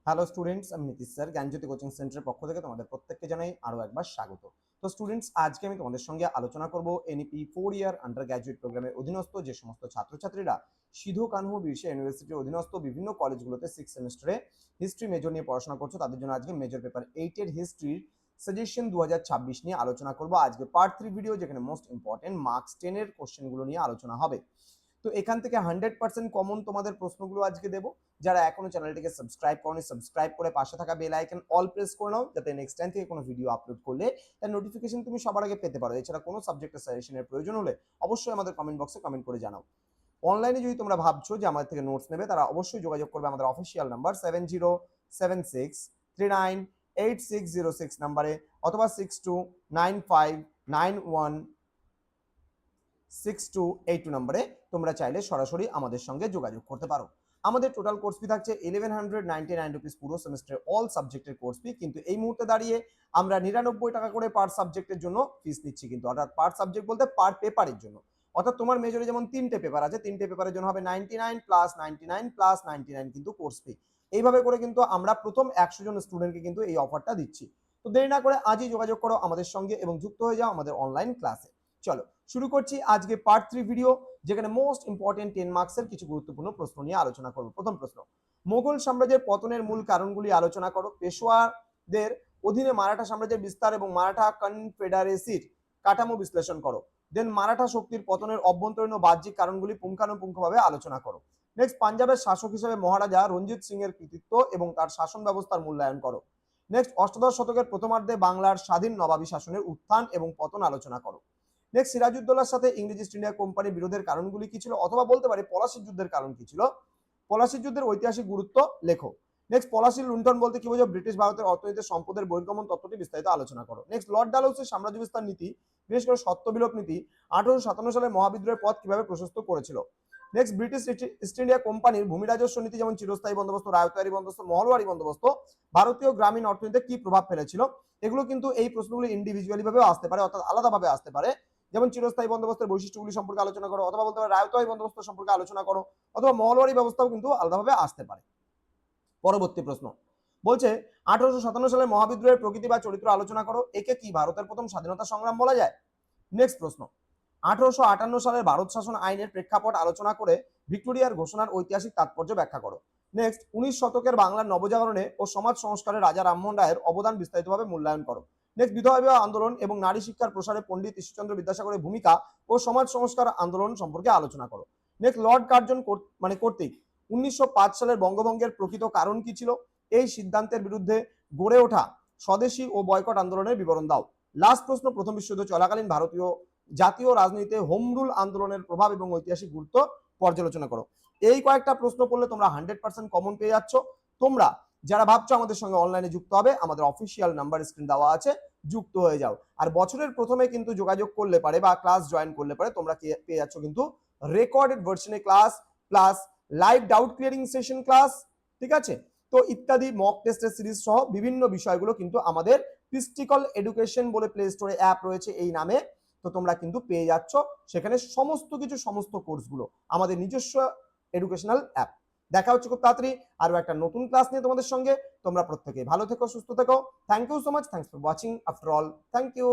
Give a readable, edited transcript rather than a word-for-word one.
Hello students, আমি Nitish sir জ্ঞানজ্যোতি coaching সেন্টারের পক্ষ থেকে তোমাদের প্রত্যেককে জানাই আরও একবার স্বাগত। তো স্টুডেন্টস, আজকে আমি তোমাদের সঙ্গে আলোচনা করব এনইপি 4 ইয়ার আন্ডার গ্র্যাজুয়েট প্রোগ্রামের অধীনস্থ যে সমস্ত ছাত্রছাত্রীরা সিধু কানহু বিরসা ইউনিভার্সিটির অধীনস্থ বিভিন্ন কলেজগুলোতে 6 সেমেস্টারে হিস্ট্রি মেজর নিয়ে পড়াশোনা করছো, তাদের জন্য আজকে মেজর পেপার 8-এর হিস্ট্রির সাজেশন 2026 নিয়ে আলোচনা করব। আজকে পার্ট 3 ভিডিও, যেখানে মোস্ট ইম্পর্টেন্ট মার্কস 10-এর কোশ্চেনগুলো নিয়ে আলোচনা হবে। তো এখান থেকে 100% কমন তোমাদের প্রশ্নগুলো আজকে দেবো। যারা এখনো চ্যানেলটিকে সাবস্ক্রাইব করনি, সাবস্ক্রাইব করে পাশে থাকা বেল আইকন অল প্রেস করে নাও, যাতে নেক্সট টাইম থেকে কোনো ভিডিও আপলোড করলে তার নোটিফিকেশন তুমি সবার আগে পেতে পারো। এছাড়া কোনো সাবজেক্টের সাজেশনের প্রয়োজন হলে অবশ্যই আমাদের কমেন্ট বক্সে কমেন্ট করে জানাও। অনলাইনে যদি তোমরা ভাবছো যে আমাদের থেকে নোটস নেবে, তারা অবশ্যই যোগাযোগ করবে আমাদের অফিসিয়াল নাম্বার 7076398606 নাম্বারে, অথবা 6295916282 নাম্বারে তোমরা চাইলে সরাসরি আমাদের সঙ্গে যোগাযোগ করতে পারো। আমাদের টোটাল কোর্স ফি থাকছে 1199 রুপিস পুরো সেমিস্টারে, অল সাবজেক্টের কোর্স ফি। কিন্তু এই মুহূর্তে দাঁড়িয়ে আমরা 99 টাকা করে পার সাবজেক্টের জন্য ফিস নিচ্ছি, কিন্তু অর্থাৎ পার সাবজেক্ট বলতে পার পেপারের জন্য। অর্থাৎ তোমার মেজরে যেমন 3টে পেপার আছে, 3টে পেপারের জন্য হবে 99 প্লাস 99 প্লাস 99 কিন্তু কোর্স ফি। এইভাবে করে কিন্তু আমরা প্রথম 100 জন স্টুডেন্টকে কিন্তু এই অফারটা দিচ্ছি। তো দেরি না করে আজই যোগাযোগ করো আমাদের সঙ্গে এবং যুক্ত হয়ে যাও আমাদের অনলাইন ক্লাসে। চলো শুরু করছি আজকে পার্ট 3 ভিডিও, যেখানে মোস্ট ইম্পর্টেন্ট 10 মার্কসের কিছু গুরুত্বপূর্ণ প্রশ্ন নিয়ে আলোচনা করব। প্রথম প্রশ্ন, মোগল সাম্রাজ্যের পতনের মূল কারণগুলি আলোচনা করো। পেশোয়াদের অধীনে মারাঠা সাম্রাজ্যের বিস্তার এবং মারাঠা কনফেডারেসির কাঠামো বিশ্লেষণ করো। দেন মারাঠা শক্তির পতনের অভ্যন্তরীণ ও বাহ্যিক কারণগুলি পুঙ্খানুপুঙ্খভাবে আলোচনা করো। নেক্সট, পাঞ্জাবের শাসক হিসেবে মহারাজা রঞ্জিত সিং এর কৃতিত্ব এবং তার শাসন ব্যবস্থার মূল্যায়ন করো। নেক্সট, অষ্টাদশ শতকের প্রথমার্ধে বাংলার স্বাধীন নবাবী শাসনের উত্থান এবং পতন আলোচনা করো। নেক্সট, সিরাজউদ্দৌলার সাথে ইংরেজ ইস্ট ইন্ডিয়া কোম্পানির বিরোধের কারণগুলি কি ছিল, অথবা বলতে পারি পলাশির যুদ্ধের কারণ কি ছিল। পলাশির যুদ্ধের ঐতিহাসিক গুরুত্ব লেখো। নেক্সট, পলাশির লুণ্ঠন বলতে কি বোঝো, ব্রিটিশ ভারতের অর্থনীতিতে সম্পদের বহির্গমন তত্ত্বটি বিস্তারিত আলোচনা করো। নেক্সট, লর্ড ডালহৌসির সাম্রাজ্য বিস্তার নীতি, বিশেষ করে সত্যবিলোপ নীতি 1857 সালে মহাবিদ্রোহের পথ কিভাবে প্রশস্ত করেছিল। নেক্সট, ব্রিটিশ ইস্ট ইন্ডিয়া কোম্পানির ভূমি রাজস্ব নীতি, যেমন চিরস্থায়ী বন্দোবস্ত, রায়তওয়ারি বন্দোবস্ত, মহলওয়ারি বন্দোবস্ত ভারতীয় গ্রামীণ অর্থনীতিতে কি প্রভাব ফেলেছিল। এগুলো কিন্তু এই প্রশ্নগুলো ইন্ডিভিজুয়ালি ভাবেও আসতে পারে, অর্থাৎ আলাদাভাবে আসতে পারে। যেমন চিরস্থায়ী বন্দোবস্তের বৈশিষ্ট্যগুলি সম্পর্কে আলোচনা করো, অথবা বলতে পারো রায়তওয়ারি বন্দোবস্ত সম্পর্কে আলোচনা করো, অথবা মহলওয়ারি ব্যবস্থাও কিন্তু আলাদাভাবে আসতে পারে। পরবর্তী প্রশ্ন বলছে 1857 সালে মহাবিদ্রোহের প্রকৃতি বা চরিত্র আলোচনা করো। একে কি ভারতের প্রথম স্বাধীনতা সংগ্রাম বলা যায়। নেক্সট প্রশ্ন, 1858 সালের ভারত শাসন আইনের প্রেক্ষাপট আলোচনা করে ভিক্টোরিয়ার ঘোষণার ঐতিহাসিক তাৎপর্য ব্যাখ্যা করো। নেক্সট, 19 শতকের বাংলার নবজাগরণে ও সমাজ সংস্কারে রাজা রামমোহন রায়ের অবদান বিস্তারিতভাবে মূল্যায়ন করো। নেক্সট, বিধবা বিবাহ আন্দোলন এবং নারী শিক্ষার প্রসারে পণ্ডিত ঈশ্বরচন্দ্র বিদ্যাসাগরের ভূমিকা ও সমাজ সংস্কার আন্দোলন সম্পর্কে আলোচনা করো। নেক্সট, লর্ড কার্জন কর্তৃক 1905 সালের বঙ্গভঙ্গের প্রকৃত কারণ কি ছিল। এই সিদ্ধান্তের বিরুদ্ধে গড়ে ওঠা স্বদেশী ও বয়কট আন্দোলনের বিবরণ দাও। লাস্ট প্রশ্ন, প্রথম বিশ্বযুদ্ধ চলাকালীন ভারতীয় জাতীয় রাজনীতিতে হোম রুল আন্দোলনের প্রভাব এবং ঐতিহাসিক গুরুত্ব পর্যালোচনা করো। এই কয়েকটা প্রশ্ন পড়লে তোমরা 100% কমন পেয়ে যাচ্ছ। তোমরা যারা ভাবছো আমাদের সঙ্গে অনলাইনে যুক্ত হবে, আমাদের অফিসিয়াল নাম্বার স্ক্রিন দেওয়া আছে, যুক্ত হয়ে যাও। আর বছরের প্রথমে কিন্তু যোগাযোগ করলে পারে বা ক্লাস জয়েন করলে পারে তোমরা পেয়ে যাচ্ছ কিন্তু রেকর্ডেড ভার্সনে class plus live doubt clearing session class, ঠিক আছে। তো ইত্যাদি মক টেস্টের সিরিজ সহ বিভিন্ন বিষয়গুলো কিন্তু আমাদের পিস্টিকল এডুকেশন বলে প্লে স্টোরে অ্যাপ রয়েছে এই নামে, তো তোমরা কিন্তু পেয়ে যাচ্ছ সেখানে সমস্ত কিছু, সমস্ত কোর্সগুলো আমাদের নিজস্ব এডুকেশনাল অ্যাপ। দেখা হচ্ছে খুব তাড়াতাড়ি আরো একটা নতুন ক্লাস নিয়ে তোমাদের সঙ্গে। তোমরা প্রত্যেকে ভালো থেকো, সুস্থ থেকো। Thank you so much, thanks for watching after all, thank you.